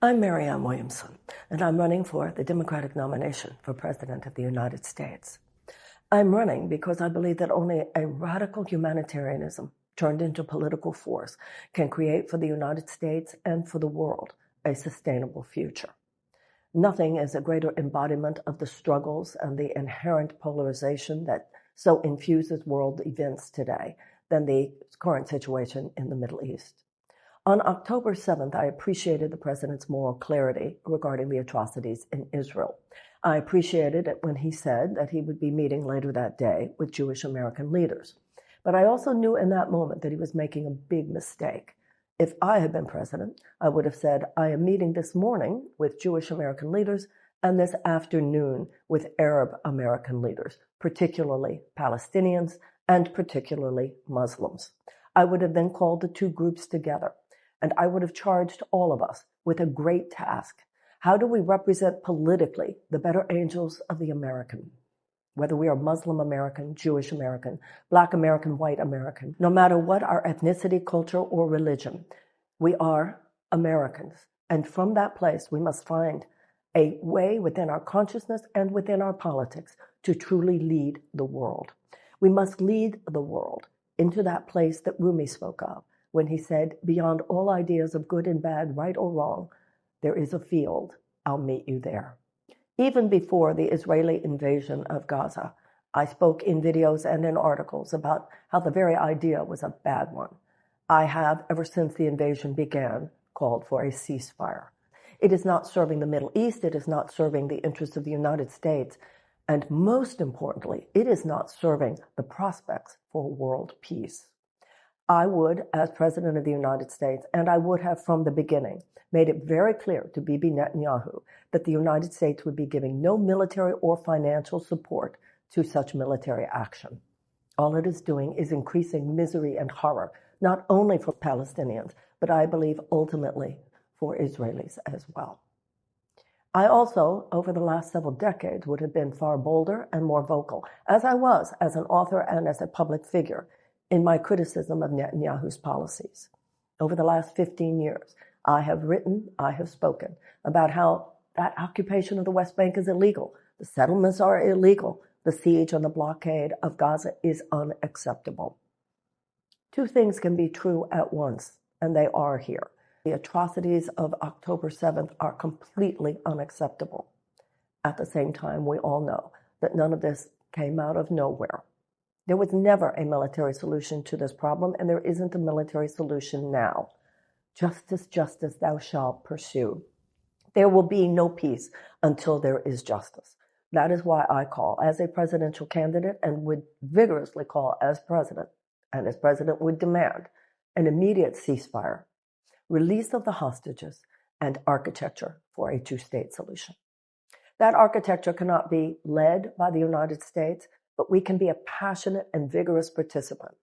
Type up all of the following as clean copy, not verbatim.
I'm Marianne Williamson, and I'm running for the Democratic nomination for President of the United States. I'm running because I believe that only a radical humanitarianism turned into political force can create for the United States and for the world a sustainable future. Nothing is a greater embodiment of the struggles and the inherent polarization that so infuses world events today than the current situation in the Middle East. On October 7th, I appreciated the president's moral clarity regarding the atrocities in Israel. I appreciated it when he said that he would be meeting later that day with Jewish American leaders. But I also knew in that moment that he was making a big mistake. If I had been president, I would have said, I am meeting this morning with Jewish American leaders and this afternoon with Arab American leaders, particularly Palestinians and particularly Muslims. I would have then called the two groups together. And I would have charged all of us with a great task. How do we represent politically the better angels of the American? Whether we are Muslim American, Jewish American, Black American, White American, no matter what our ethnicity, culture, or religion, we are Americans. And from that place, we must find a way within our consciousness and within our politics to truly lead the world. We must lead the world into that place that Rumi spoke of, when he said, beyond all ideas of good and bad, right or wrong, there is a field. I'll meet you there. Even before the Israeli invasion of Gaza, I spoke in videos and in articles about how the very idea was a bad one. I have, ever since the invasion began, called for a ceasefire. It is not serving the Middle East. It is not serving the interests of the United States. And most importantly, it is not serving the prospects for world peace. I would, as President of the United States, and I would have from the beginning, made it very clear to Bibi Netanyahu that the United States would be giving no military or financial support to such military action. All it is doing is increasing misery and horror, not only for Palestinians, but I believe ultimately for Israelis as well. I also, over the last several decades, would have been far bolder and more vocal, as I was as an author and as a public figure, in my criticism of Netanyahu's policies. Over the last 15 years, I have written, I have spoken about how that occupation of the West Bank is illegal. The settlements are illegal. The siege and the blockade of Gaza is unacceptable. Two things can be true at once, and they are here. The atrocities of October 7th are completely unacceptable. At the same time, we all know that none of this came out of nowhere. There was never a military solution to this problem, and there isn't a military solution now. Justice, justice, thou shalt pursue. There will be no peace until there is justice. That is why I call, as a presidential candidate, and would vigorously call as president, and as president would demand, an immediate ceasefire, release of the hostages, and architecture for a two-state solution. That architecture cannot be led by the United States, but we can be a passionate and vigorous participant.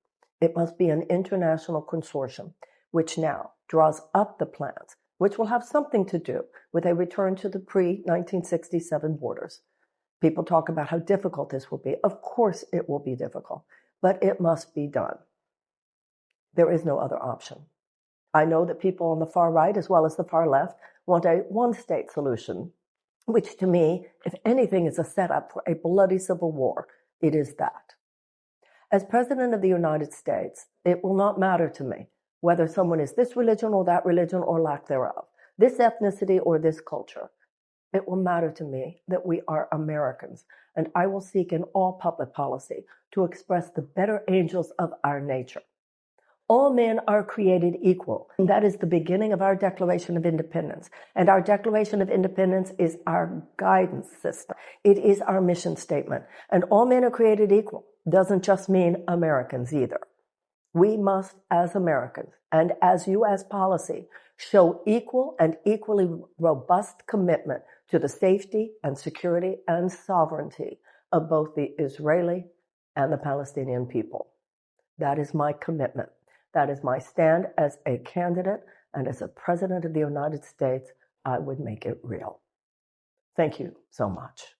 It must be an international consortium, which now draws up the plans, which will have something to do with a return to the pre-1967 borders. People talk about how difficult this will be. Of course it will be difficult, but it must be done. There is no other option. I know that people on the far right, as well as the far left, want a one-state solution, which to me, if anything, is a setup for a bloody civil war. It is that. As President of the United States, it will not matter to me whether someone is this religion or that religion or lack thereof, this ethnicity or this culture. It will matter to me that we are Americans, and I will seek in all public policy to express the better angels of our nature. All men are created equal, and that is the beginning of our Declaration of Independence. And our Declaration of Independence is our guidance system. It is our mission statement. And all men are created equal doesn't just mean Americans either. We must, as Americans, and as U.S. policy, show equal and equally robust commitment to the safety and security and sovereignty of both the Israeli and the Palestinian people. That is my commitment. That is my stand as a candidate, and as a president of the United States, I would make it real. Thank you so much.